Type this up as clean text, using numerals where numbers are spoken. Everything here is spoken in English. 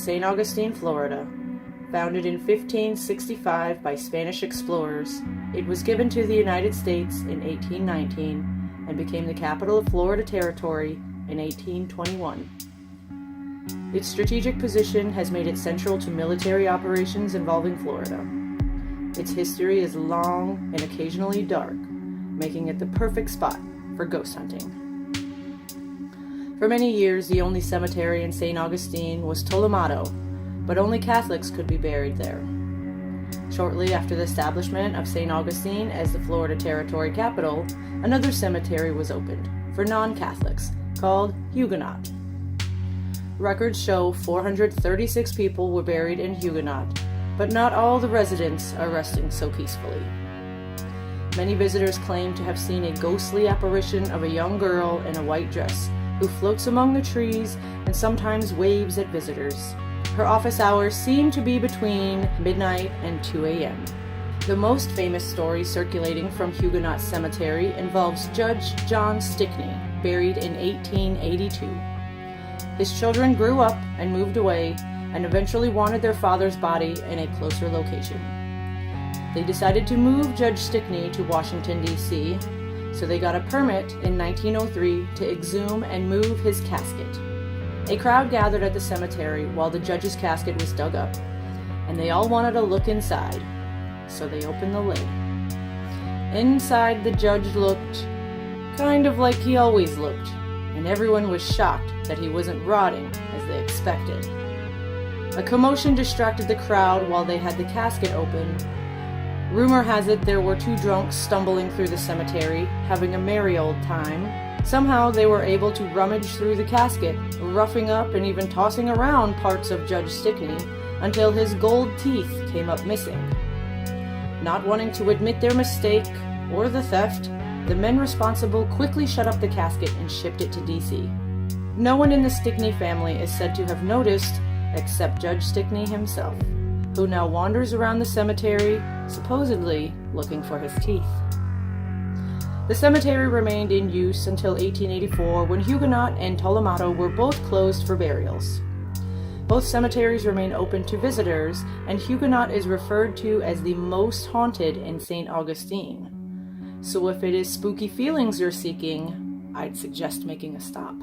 St. Augustine, Florida. Founded in 1565 by Spanish explorers, it was given to the United States in 1819 and became the capital of Florida Territory in 1821. Its strategic position has made it central to military operations involving Florida. Its history is long and occasionally dark, making it the perfect spot for ghost hunting. For many years, the only cemetery in St. Augustine was Tolomato, but only Catholics could be buried there. Shortly after the establishment of St. Augustine as the Florida Territory capital, another cemetery was opened for non-Catholics called Huguenot. Records show 436 people were buried in Huguenot, but not all the residents are resting so peacefully. Many visitors claim to have seen a ghostly apparition of a young girl in a white dress who floats among the trees and sometimes waves at visitors. Her office hours seem to be between midnight and 2 a.m. The most famous story circulating from Huguenot Cemetery involves Judge John Stickney, buried in 1882. His children grew up and moved away and eventually wanted their father's body in a closer location. They decided to move Judge Stickney to Washington, D.C., so they got a permit in 1903 to exhume and move his casket. A crowd gathered at the cemetery while the judge's casket was dug up, and they all wanted to look inside, so they opened the lid. Inside, the judge looked kind of like he always looked, and everyone was shocked that he wasn't rotting as they expected. A commotion distracted the crowd while they had the casket open. Rumor has it there were two drunks stumbling through the cemetery, having a merry old time. Somehow they were able to rummage through the casket, roughing up and even tossing around parts of Judge Stickney until his gold teeth came up missing. Not wanting to admit their mistake or the theft, the men responsible quickly shut up the casket and shipped it to D.C. No one in the Stickney family is said to have noticed except Judge Stickney himself, who now wanders around the cemetery, supposedly looking for his teeth. The cemetery remained in use until 1884, when Huguenot and Tolomato were both closed for burials. Both cemeteries remain open to visitors, and Huguenot is referred to as the most haunted in St. Augustine. So if it is spooky feelings you're seeking, I'd suggest making a stop.